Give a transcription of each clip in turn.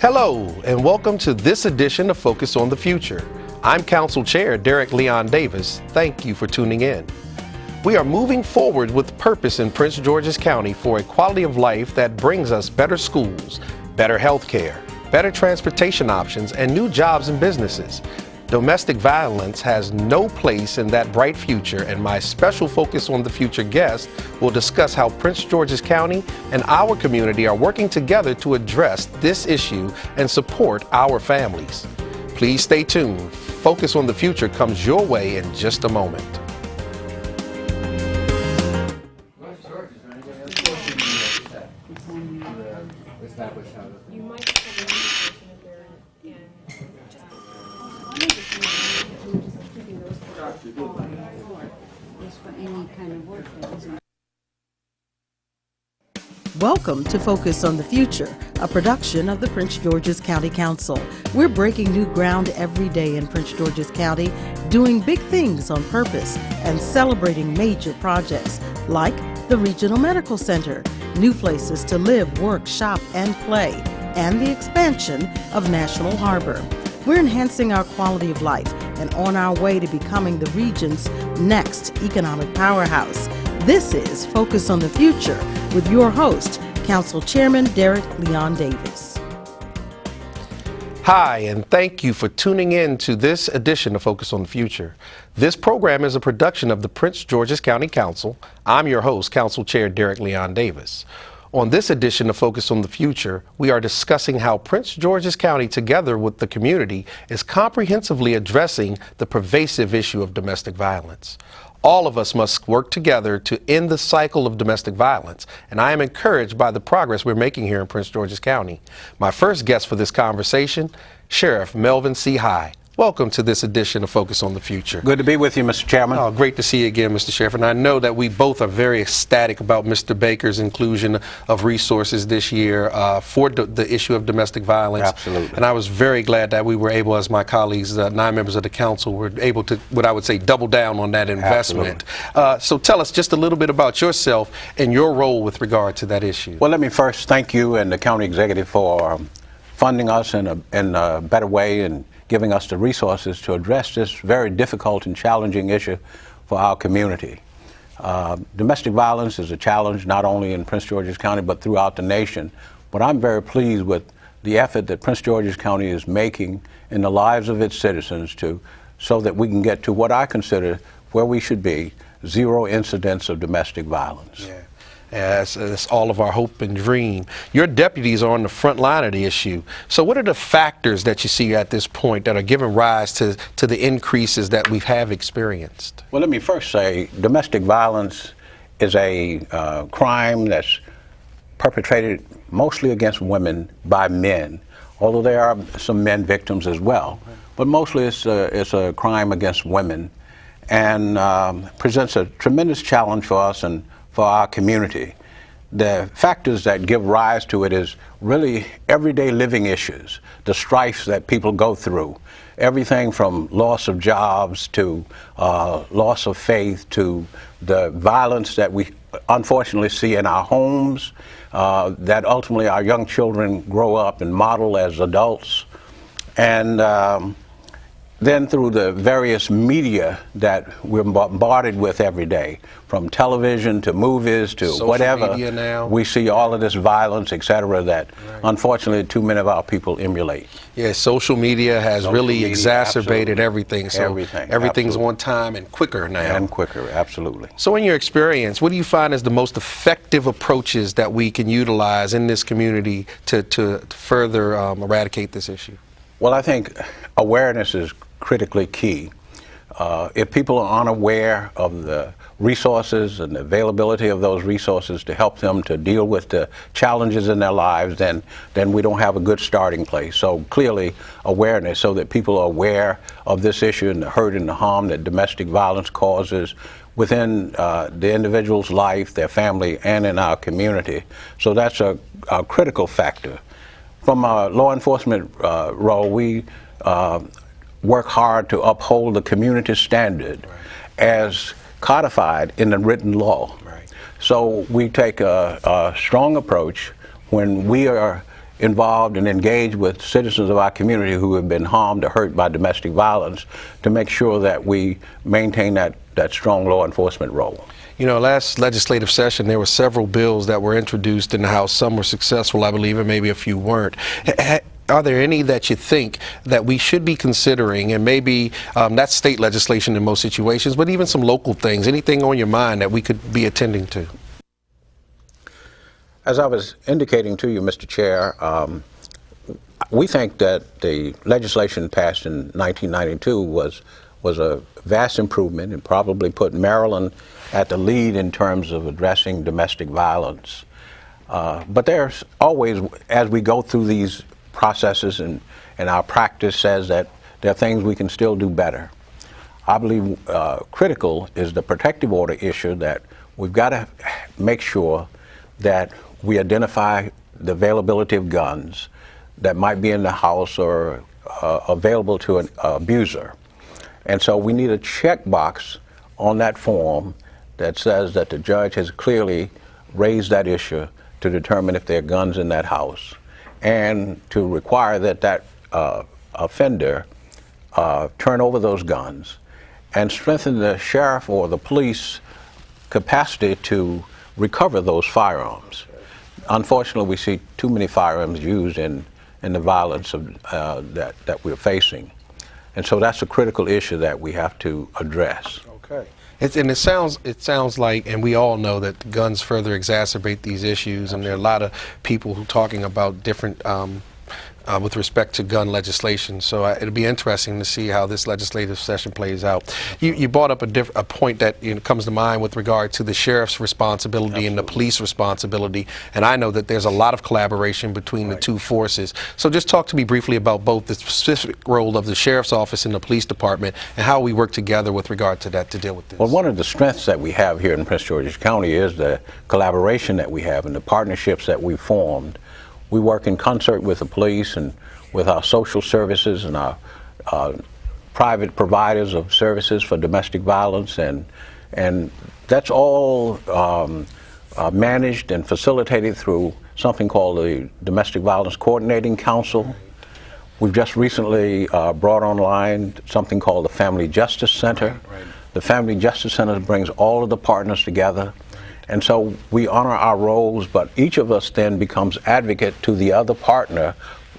Hello, and welcome to this edition of Focus on the Future. I'm Council Chair Derrick Davis. Thank you for tuning in. We are moving forward with purpose in Prince George's County for a quality of life that brings us better schools, better health care, better transportation options, and new jobs and businesses. Domestic violence has no place in that bright future, and my special Focus on the Future guest will discuss how Prince George's County and our community are working together to address this issue and support our families. Please stay tuned. Focus on the Future comes your way in just a moment. Welcome to Focus on the Future, a production of the Prince George's County Council. We're breaking new ground every day in Prince George's County, doing big things on purpose and celebrating major projects like the Regional Medical Center, new places to live, work, shop, and play, and the expansion of National Harbor. We're enhancing our quality of life and on our way to becoming the region's next economic powerhouse. This is Focus on the Future with your host, Council Chairman Derrick Davis. Hi, and thank you for tuning in to this edition of Focus on the Future. This program is a production of the Prince George's County Council. I'm your host, Council Chair Derrick Davis. On this edition of Focus on the Future, we are discussing how Prince George's County, together with the community, is comprehensively addressing the pervasive issue of domestic violence. All of us must work together to end the cycle of domestic violence, and I am encouraged by the progress we're making here in Prince George's County. My first guest for this conversation, Sheriff Melvin C. Welcome to this edition of Focus on the Future. Good to be with you, Mr. Chairman. Oh, great to see you again, Mr. Sheriff. And I know that we both are very ecstatic about Mr. Baker's inclusion of resources this year for the issue of domestic violence. Absolutely. And I was very glad that we were able, as my colleagues, 9 members of the council, were able to, what I would say, double down on that investment. So tell us just a little bit about yourself and your role with regard to that issue. Well, let me first thank you and the county executive for funding us in a better way and giving us the resources to address this very difficult and challenging issue for our community. Domestic violence is a challenge not only in Prince George's County but throughout the nation. But I'm very pleased with the effort that Prince George's County is making in the lives of its citizens so that we can get to what I consider where we should be, 0 incidents of domestic violence. Yeah. That's all of our hope and dream. Your deputies are on the front line of the issue. So what are the factors that you see at this point that are giving rise to the increases that we have experienced? Well, let me first say domestic violence is a crime that's perpetrated mostly against women by men, although there are some men victims as well. But mostly it's a crime against women and presents a tremendous challenge for us and for our community. The factors that give rise to it is really everyday living issues, the strifes that people go through, everything from loss of jobs to loss of faith to the violence that we unfortunately see in our homes, that ultimately our young children grow up and model as adults. And then through the various media that we're bombarded with every day, from television to movies to social whatever, media now. We see all of this violence, etc., that unfortunately too many of our people emulate. Yeah, social media has really exacerbated everything. So everything's on time and quicker now. And quicker, absolutely. So in your experience, what do you find is the most effective approaches that we can utilize in this community to further eradicate this issue? Well, I think awareness is critically key. If people are unaware of the resources and the availability of those resources to help them to deal with the challenges in their lives, then we don't have a good starting place. So clearly awareness, so that people are aware of this issue and the hurt and the harm that domestic violence causes within the individual's life, their family, and in our community. So that's a critical factor. From a law enforcement role, we work hard to uphold the community standard as codified in the written law. So we take a strong approach when we are involved and engaged with citizens of our community who have been harmed or hurt by domestic violence to make sure that we maintain that strong law enforcement role. You know, last legislative session, there were several bills that were introduced in the House. Some were successful, I believe, and maybe a few weren't. Are there any that you think that we should be considering, and maybe that's state legislation in most situations, but even some local things, anything on your mind that we could be attending to? As I was indicating to you, Mr. Chair, we think that the legislation passed in 1992 was a vast improvement and probably put Maryland at the lead in terms of addressing domestic violence. But there's always, as we go through these processes and our practice says that there are things we can still do better. I believe critical is the protective order issue, that we've got to make sure that we identify the availability of guns that might be in the house or available to an abuser. And so we need a checkbox on that form that says that the judge has clearly raised that issue to determine if there are guns in that house, and to require that offender turn over those guns and strengthen the sheriff or the police capacity to recover those firearms. Unfortunately, we see too many firearms used in the violence that we're facing. And so that's a critical issue that we have to address. Okay. And it sounds like, and we all know that the guns further exacerbate these issues. Absolutely. And there are a lot of people who are talking about different with respect to gun legislation. So it'll be interesting to see how this legislative session plays out. You brought up a point that comes to mind with regard to the sheriff's responsibility. Absolutely. And the police responsibility. And I know that there's a lot of collaboration between the two forces. So just talk to me briefly about both the specific role of the sheriff's office and the police department and how we work together with regard to that to deal with this. Well, one of the strengths that we have here in Prince George's County is the collaboration that we have and the partnerships that we formed. We work in concert with the police and with our social services and our private providers of services for domestic violence, and that's all managed and facilitated through something called the Domestic Violence Coordinating Council. We've just recently brought online something called the Family Justice Center. Right. The Family Justice Center brings all of the partners together. And so we honor our roles, but each of us then becomes advocate to the other partner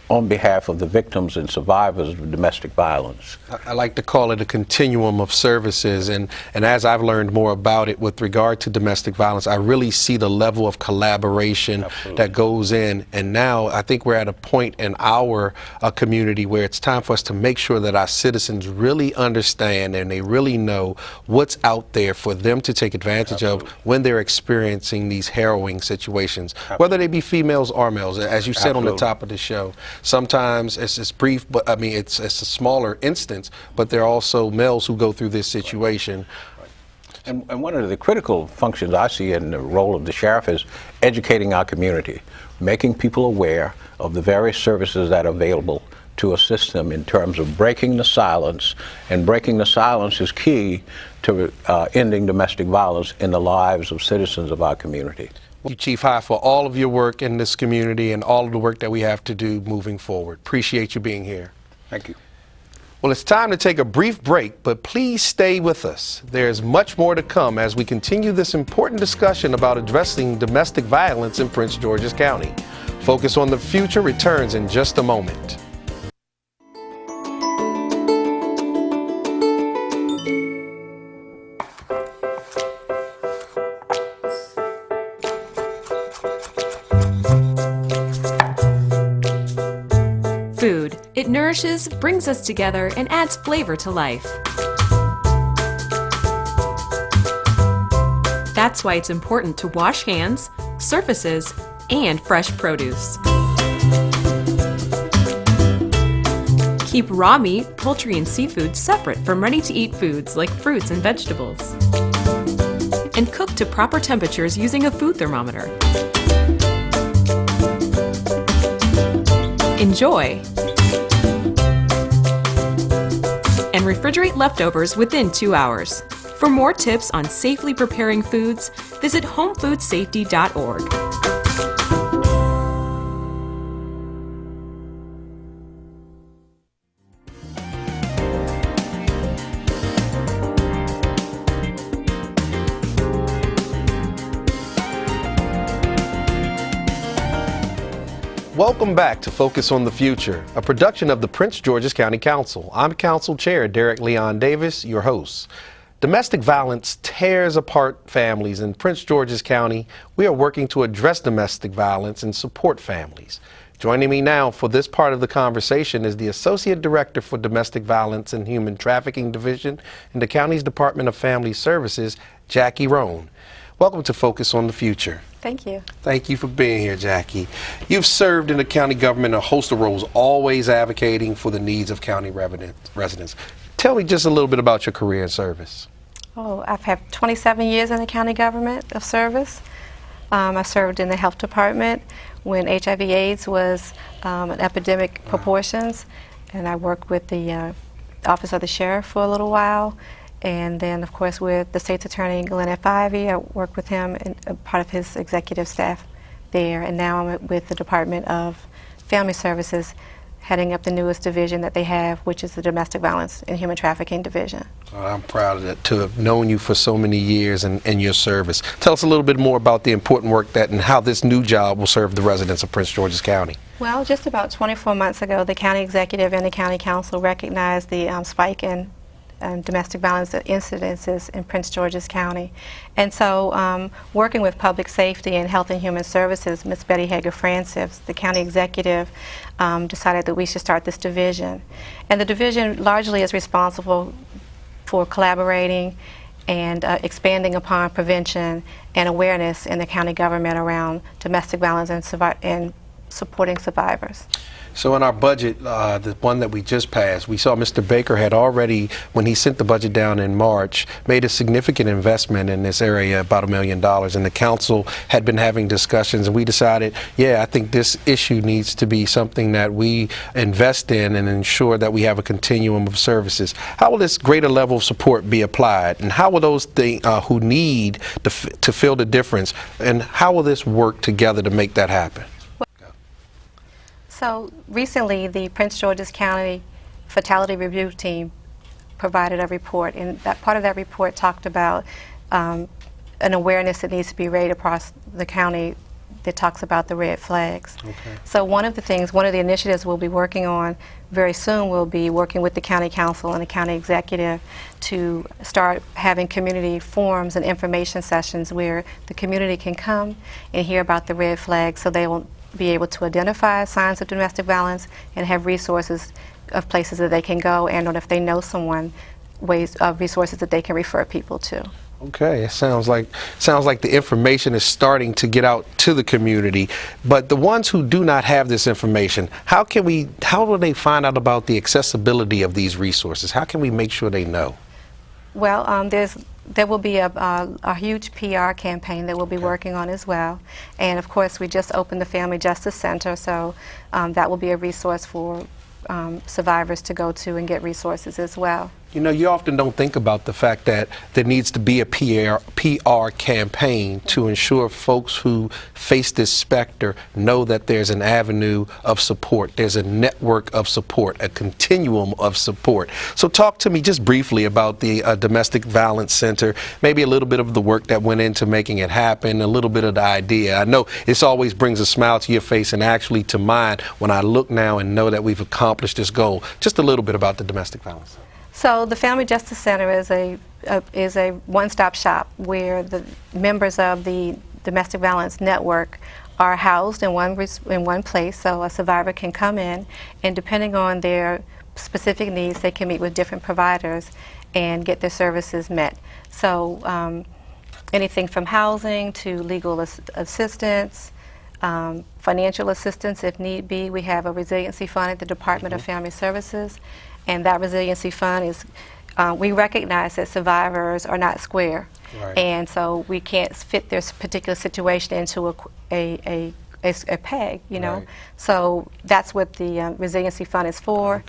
on behalf of the victims and survivors of domestic violence. I like to call it a continuum of services, and as I've learned more about it with regard to domestic violence, I really see the level of collaboration. Absolutely. That goes in, and now I think we're at a point in our community where it's time for us to make sure that our citizens really understand and they really know what's out there for them to take advantage. Absolutely. Of when they're experiencing these harrowing situations. Absolutely. Whether they be females or males, as you said. Absolutely. On the top of the show. Sometimes it's brief, but I mean it's a smaller instance, but there are also males who go through this situation. And one of the critical functions I see in the role of the sheriff is educating our community, making people aware of the various services that are available to assist them in terms of breaking the silence, and breaking the silence is key to ending domestic violence in the lives of citizens of our community. Thank you, Chief High, for all of your work in this community and all of the work that we have to do moving forward. Appreciate you being here. Thank you. Well, it's time to take a brief break, but please stay with us. There's much more to come as we continue this important discussion about addressing domestic violence in Prince George's County. Focus on the Future returns in just a moment. Food. It nourishes, brings us together, and adds flavor to life. That's why it's important to wash hands, surfaces, and fresh produce. Keep raw meat, poultry, and seafood separate from ready-to-eat foods like fruits and vegetables. And cook to proper temperatures using a food thermometer. Enjoy! And refrigerate leftovers within 2 hours. For more tips on safely preparing foods, visit homefoodsafety.org. Welcome back to Focus on the Future, a production of the Prince George's County Council. I'm Council Chair Derrick Davis, your host. Domestic violence tears apart families. In Prince George's County, we are working to address domestic violence and support families. Joining me now for this part of the conversation is the Associate Director for Domestic Violence and Human Trafficking Division in the county's Department of Family Services, Jackie Rhone. Welcome to Focus on the Future. Thank you. Thank you for being here, Jackie. You've served in the county government in a host of roles, always advocating for the needs of county residents. Tell me just a little bit about your career and service. Oh, I've had 27 years in the county government of service. I served in the health department when HIV/AIDS was an epidemic proportions, and I worked with the Office of the Sheriff for a little while. And then, of course, with the state's attorney, Glenn F. Ivey, I worked with him and part of his executive staff there. And now I'm with the Department of Family Services, heading up the newest division that they have, which is the Domestic Violence and Human Trafficking Division. I'm proud of that, to have known you for so many years and your service. Tell us a little bit more about the important work that and how this new job will serve the residents of Prince George's County. Well, just about 24 months ago, the county executive and the county council recognized the spike in domestic violence incidences in Prince George's County. And so working with public safety and health and human services, Ms. Betty Hager-Francis, the county executive, decided that we should start this division. And the division largely is responsible for collaborating and expanding upon prevention and awareness in the county government around domestic violence and supporting survivors. So in our budget, the one that we just passed, we saw Mr. Baker had already, when he sent the budget down in March, made a significant investment in this area, about $1 million. And the council had been having discussions, and we decided, I think this issue needs to be something that we invest in and ensure that we have a continuum of services. How will this greater level of support be applied? And how will those who need to feel the difference, and how will this work together to make that happen? So recently, the Prince George's County Fatality Review Team provided a report, and that part of that report talked about an awareness that needs to be raised across the county that talks about the red flags. Okay. So one of the initiatives we'll be working on very soon will be working with the county council and the county executive to start having community forums and information sessions where the community can come and hear about the red flags, so they will be able to identify signs of domestic violence and have resources of places that they can go, and or if they know someone, resources that they can refer people to. Okay, it sounds like the information is starting to get out to the community, but the ones who do not have this information, how will they find out about the accessibility of these resources? How can we make sure they know? Well, there will be a huge PR campaign that we'll be working on as well. And of course, we just opened the Family Justice Center, so that will be a resource for survivors to go to and get resources as well. You know, you often don't think about the fact that there needs to be a PR campaign to ensure folks who face this specter know that there's an avenue of support, there's a network of support, a continuum of support. So talk to me just briefly about the Domestic Violence Center, maybe a little bit of the work that went into making it happen, a little bit of the idea. I know this always brings a smile to your face and actually to mine when I look now and know that we've accomplished this goal. Just a little bit about the Domestic Violence Center. So the Family Justice Center is a one-stop shop where the members of the domestic violence network are housed in one place, so a survivor can come in, and depending on their specific needs, they can meet with different providers and get their services met. So anything from housing to legal assistance, financial assistance if need be. We have a resiliency fund at the Department of Family Services, and that resiliency fund is, we recognize that survivors are not square. Right. And so we can't fit their particular situation into a peg, you know. Right. So that's what the resiliency fund is for,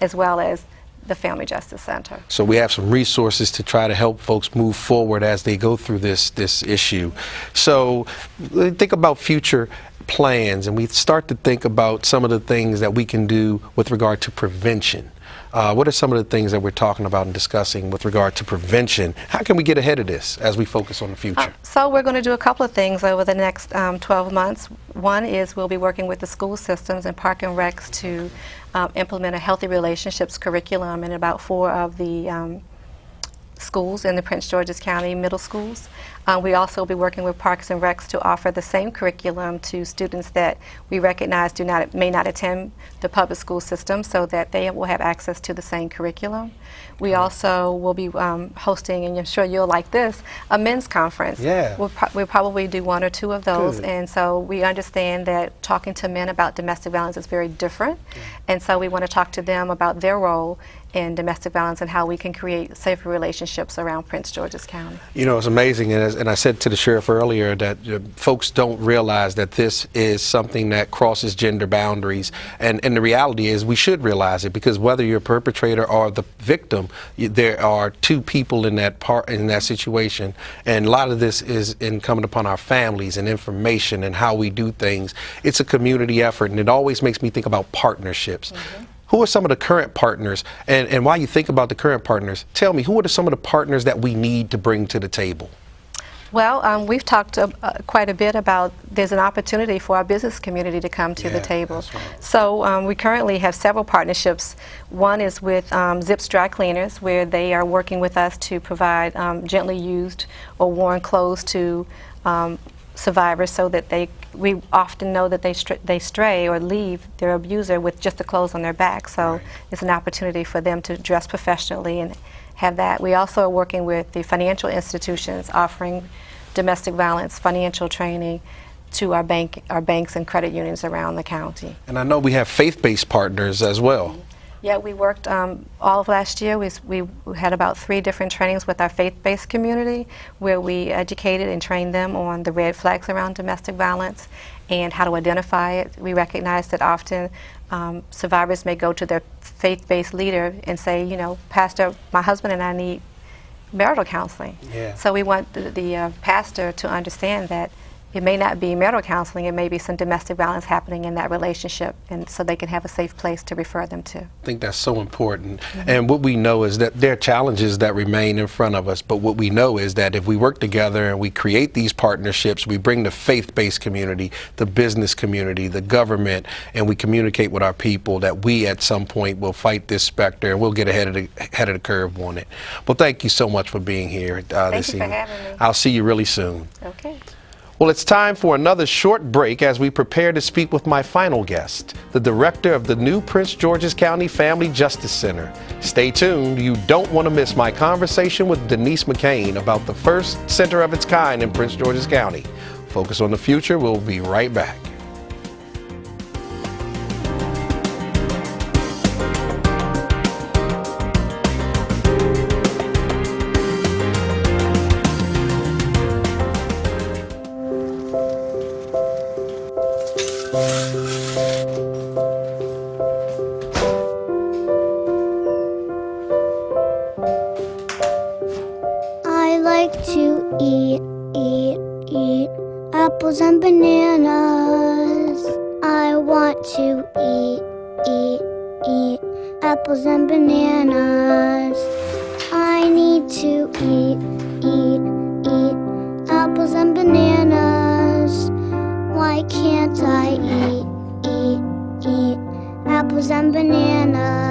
as well as the Family Justice Center. So we have some resources to try to help folks move forward as they go through this issue. So think about future plans, and we start to think about some of the things that we can do with regard to prevention. What are some of the things that we're talking about and discussing with regard to prevention? How can we get ahead of this as we focus on the future? So we're going to do a couple of things over the next 12 months. One is we'll be working with the school systems and Park and Recs to implement a healthy relationships curriculum in about 4 of the schools in the Prince George's County middle schools. We also will be working with Parks and Recs to offer the same curriculum to students that we recognize may not attend the public school system, so that they will have access to the same curriculum. We also will be hosting, and I'm sure you'll like this, a men's conference. Yeah. We'll probably do 1 or 2 of those. Good. And so we understand that talking to men about domestic violence is very different. And so we want to talk to them about their role in domestic violence and how we can create safer relationships around Prince George's County. You know, it's amazing, and I said to the sheriff earlier that folks don't realize that this is something that crosses gender boundaries, and the reality is we should realize it, because whether you're a perpetrator or the victim, there are 2 people in that situation, and a lot of this is incumbent upon our families and information and how we do things. It's a community effort, and it always makes me think about partnerships. Who are some of the current partners? And while you think about the current partners, tell me, who are some of the partners that we need to bring to the table? Well, we've talked quite a bit about there's an opportunity for our business community to come to the table. That's right. So we currently have several partnerships. One is with Zips Dry Cleaners, where they are working with us to provide gently used or worn clothes to survivors, so that we often know that they stray or leave their abuser with just the clothes on their back. So it's an opportunity for them to dress professionally and have that. We also are working with the financial institutions, offering domestic violence financial training to our banks and credit unions around the county. And I know we have faith-based partners as well. Yeah, we worked all of last year. We had about 3 different trainings with our faith-based community, where we educated and trained them on the red flags around domestic violence and how to identify it. We recognize that often survivors may go to their faith-based leader and say, you know, Pastor, my husband and I need marital counseling. Yeah. So we want the pastor to understand that it may not be marital counseling, it may be some domestic violence happening in that relationship, and so they can have a safe place to refer them to. I think that's so important. And what we know is that there are challenges that remain in front of us, but what we know is that if we work together and we create these partnerships, we bring the faith-based community, the business community, the government, and we communicate with our people, that we at some point will fight this specter and we'll get ahead of the curve on it. Well, thank you so much for being here this evening. Thank you for having me. I'll see you really soon. Okay. Well, it's time for another short break as we prepare to speak with my final guest, the director of the new Prince George's County Family Justice Center. Stay tuned. You don't want to miss my conversation with Denise McCain about the first center of its kind in Prince George's County. Focus on the future. We'll be right back. I like to eat apples and bananas. I want to eat apples and bananas. I need to eat apples and bananas. Why can't I eat apples and bananas?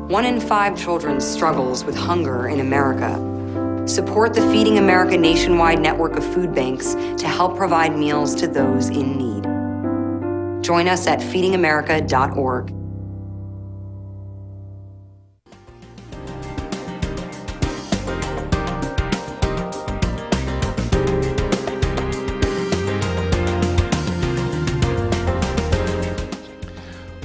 1 in 5 children struggles with hunger in America. Support the Feeding America nationwide network of food banks to help provide meals to those in need. Join us at feedingamerica.org.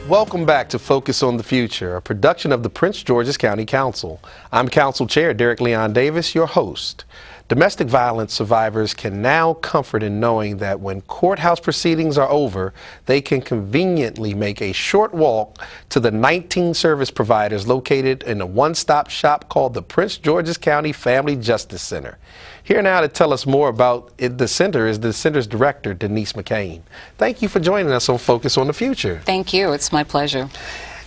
Welcome back to Focus on the Future, a production of the Prince George's County Council. I'm Council Chair Derrick Davis, your host. Domestic violence survivors can now comfort in knowing that when courthouse proceedings are over, they can conveniently make a short walk to the 19 service providers located in a one-stop shop called the Prince George's County Family Justice Center. Here now to tell us more about the center is the center's director, Denise McCain. Thank you for joining us on Focus on the Future. Thank you. It's my pleasure.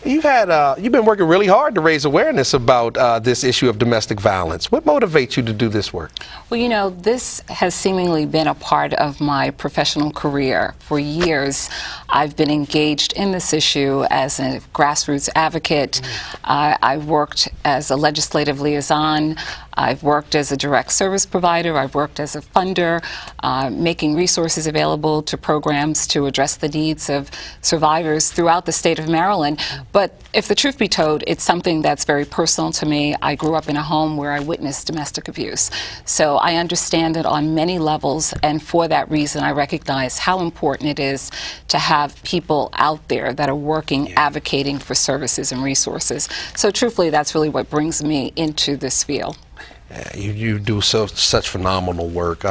You've been working really hard to raise awareness about this issue of domestic violence. What motivates you to do this work? Well, you know, this has seemingly been a part of my professional career. For years, I've been engaged in this issue as a grassroots advocate. I've worked as a legislative liaison. I've worked as a direct service provider. I've worked as a funder, making resources available to programs to address the needs of survivors throughout the state of Maryland. But if the truth be told, it's something that's very personal to me. I grew up in a home where I witnessed domestic abuse. So I understand it on many levels, and for that reason, I recognize how important it is to have people out there that are working, advocating for services and resources. So truthfully, that's really what brings me into this field. You do such phenomenal work.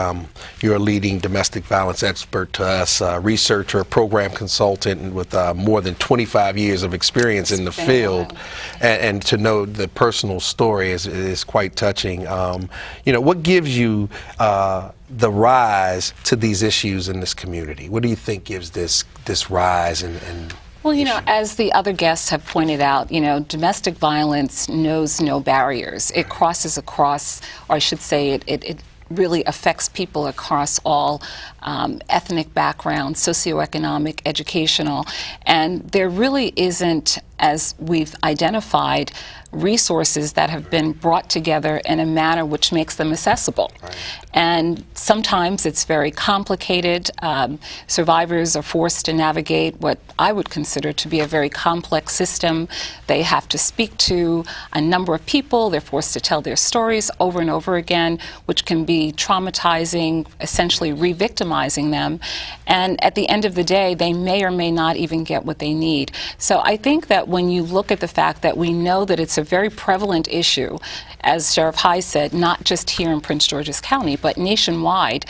You're a leading domestic violence expert to us, researcher, program consultant with more than 25 years of experience in the field. And to know the personal story is quite touching. You know, what gives you the rise to these issues in this community? What do you think gives this rise and Well, you know, as the other guests have pointed out, you know, domestic violence knows no barriers. It crosses across, or I should say, it really affects people across all ethnic backgrounds, socioeconomic, educational, and there really isn't, as we've identified, resources that have been brought together in a manner which makes them accessible. Right. And sometimes it's very complicated. Survivors are forced to navigate what I would consider to be a very complex system. They have to speak to a number of people. They're forced to tell their stories over and over again, which can be traumatizing, essentially re-victimizing them. And at the end of the day, they may or may not even get what they need. So I think that when you look at the fact that we know that it's a very prevalent issue, as Sheriff High said, not just here in Prince George's County, but nationwide,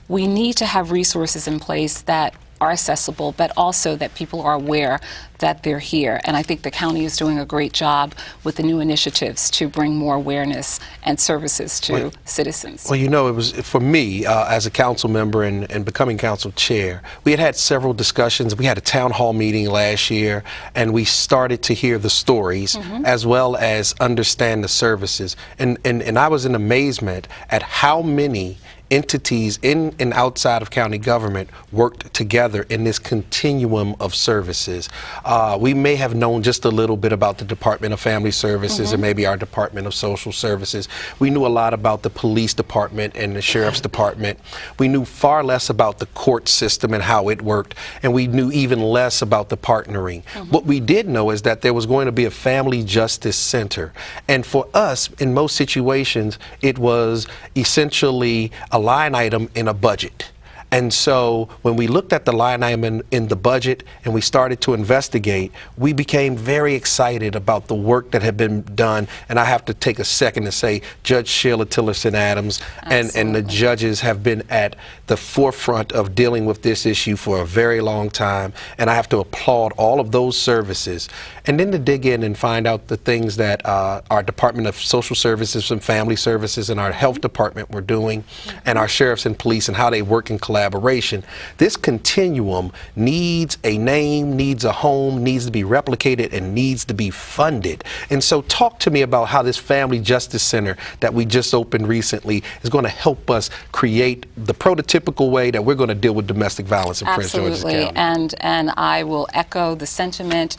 we need to have resources in place that are accessible, but also that people are aware that they're here. And I think the county is doing a great job with the new initiatives to bring more awareness and services to citizens. Well, you know, it was for me as a council member and becoming council chair, we had several discussions. We had a town hall meeting last year, and we started to hear the stories as well as understand the services. And I was in amazement at how many entities in and outside of county government worked together in this continuum of services. We may have known just a little bit about the Department of Family Services and maybe our Department of Social Services. We knew a lot about the police department and the sheriff's department. We knew far less about the court system and how it worked, and we knew even less about the partnering. What we did know is that there was going to be a family justice center, and for us, in most situations, it was essentially a line item in a budget. And so when we looked at the line item in the budget and we started to investigate, we became very excited about the work that had been done. And I have to take a second to say Judge Sheila Tillerson Adams and the judges have been at the forefront of dealing with this issue for a very long time. And I have to applaud all of those services. And then to dig in and find out the things that our Department of Social Services and Family Services and our health department were doing, and our sheriffs and police and how they work in collaboration. This continuum needs a name, needs a home, needs to be replicated, and needs to be funded. And so talk to me about how this Family Justice Center that we just opened recently is going to help us create the prototypical way that we're going to deal with domestic violence in Prince George's County. Absolutely, and I will echo the sentiment.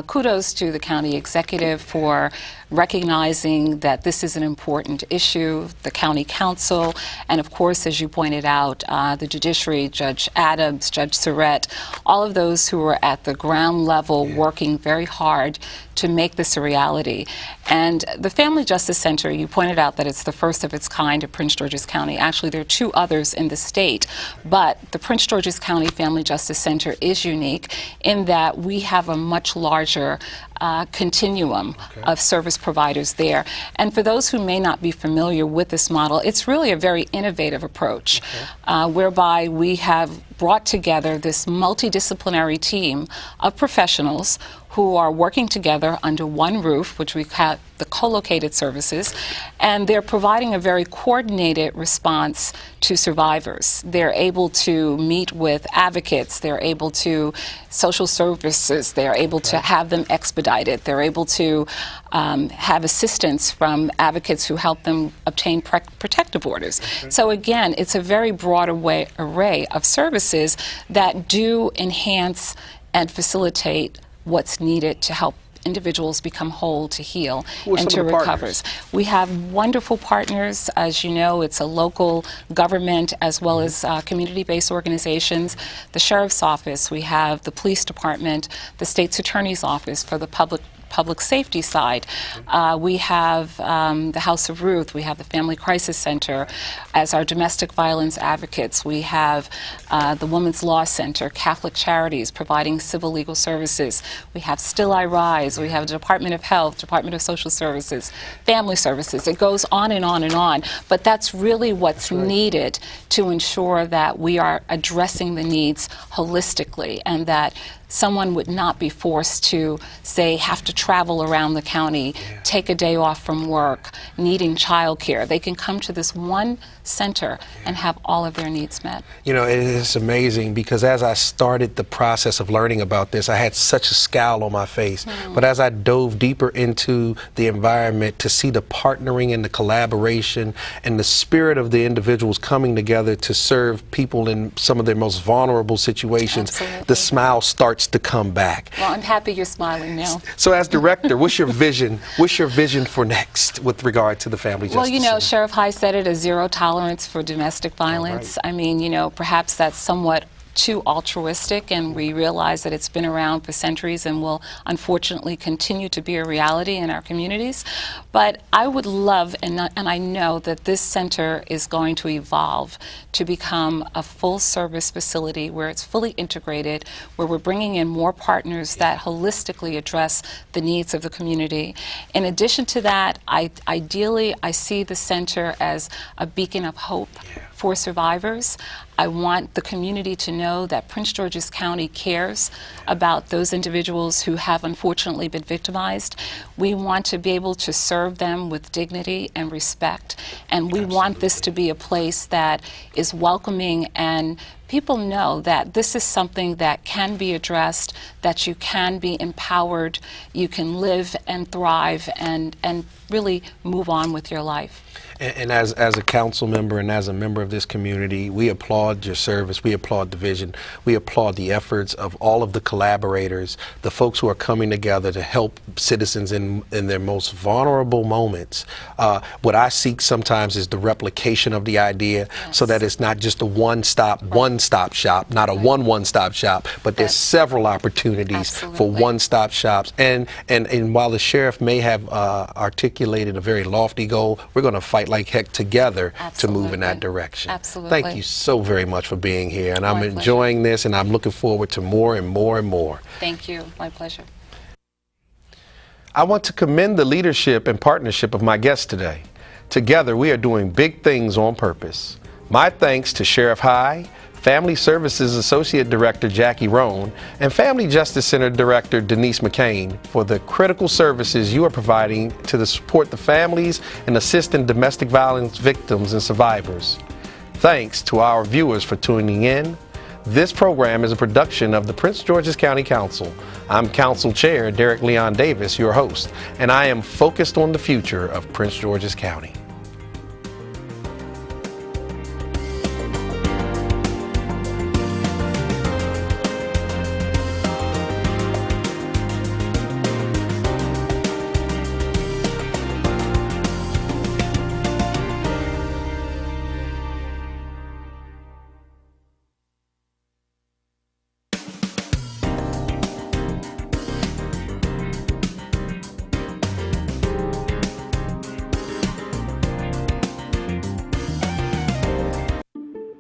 Kudos to the county executive for recognizing that this is an important issue, the county council, and of course, as you pointed out, the judiciary, Judge Adams, Judge Surratt, all of those who are at the ground level working very hard to make this a reality. And the Family Justice Center, you pointed out that it's the first of its kind in Prince George's County. Actually, there are 2 others in the state, but the Prince George's County Family Justice Center is unique in that we have a much larger continuum of service providers there. And for those who may not be familiar with this model, it's really a very innovative approach, whereby we have brought together this multidisciplinary team of professionals who are working together under one roof, which we call the co-located services, and they're providing a very coordinated response to survivors. They're able to meet with advocates, they're able to social services, they're able to have them expedited, they're able to have assistance from advocates who help them obtain protective orders. So again, it's a very broad array of services that do enhance and facilitate what's needed to help individuals become whole, to heal, and to recover. We have wonderful partners. As you know, it's a local government as well as community-based organizations. The Sheriff's Office, we have the Police Department, the State's Attorney's Office for the public safety side. We have the House of Ruth, we have the Family Crisis Center as our domestic violence advocates. We have the Women's Law Center, Catholic Charities providing civil legal services. We have Still I Rise, we have the Department of Health, Department of Social Services, Family Services. It goes on and on and on, but that's really what's needed to ensure that we are addressing the needs holistically and that someone would not be forced to, say, have to travel around the county, take a day off from work, needing childcare. They can come to this one center and have all of their needs met. You know, it is amazing because as I started the process of learning about this, I had such a scowl on my face. But as I dove deeper into the environment to see the partnering and the collaboration and the spirit of the individuals coming together to serve people in some of their most vulnerable situations, the smile starts to come back. Well, I'm happy you're smiling now. So as director, what's your vision? What's your vision for next with regard to the Family Justice Well, you know, Center? Sheriff High said it as zero tolerance for domestic violence. I mean, you know, perhaps that's somewhat too altruistic, and we realize that it's been around for centuries and will unfortunately continue to be a reality in our communities. But I would love, and I know that this center is going to evolve to become a full-service facility where it's fully integrated, where we're bringing in more partners that holistically address the needs of the community. In addition to that, ideally, I see the center as a beacon of hope for survivors. I want the community to know that Prince George's County cares about those individuals who have unfortunately been victimized. We want to be able to serve them with dignity and respect, and we want this to be a place that is welcoming and people know that this is something that can be addressed, that you can be empowered, you can live and thrive and really move on with your life. And as a council member and as a member of this community, we applaud your service, we applaud the vision, we applaud the efforts of all of the collaborators, the folks who are coming together to help citizens in their most vulnerable moments. What I seek sometimes is the replication of the idea so that it's not just a one-stop shop, not a one-stop shop, but there's several opportunities for one-stop shops. And while the sheriff may have articulated a very lofty goal, we're going to fight like heck together to move in that direction. Absolutely. Thank you so very much for being here, and I'm enjoying this, and I'm looking forward to more and more and more. Thank you. My pleasure. I want to commend the leadership and partnership of my guests today. Together, we are doing big things on purpose. My thanks to Sheriff High, Family Services Associate Director Jackie Rhone, and Family Justice Center Director Denise McCain for the critical services you are providing to support the families and assisting domestic violence victims and survivors. Thanks to our viewers for tuning in. This program is a production of the Prince George's County Council. I'm Council Chair Derrick Leon Davis, your host, and I am focused on the future of Prince George's County.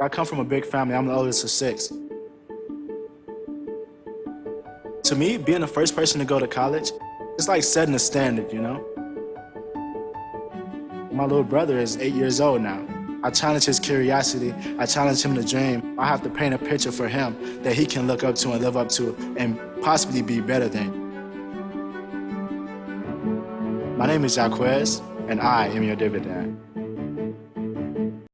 I come from a big family. I'm the oldest of 6. To me, being the first person to go to college, it's like setting a standard, you know? My little brother is 8 years old now. I challenge his curiosity. I challenge him to dream. I have to paint a picture for him that he can look up to and live up to and possibly be better than. My name is Jaquez, and I am your dividend.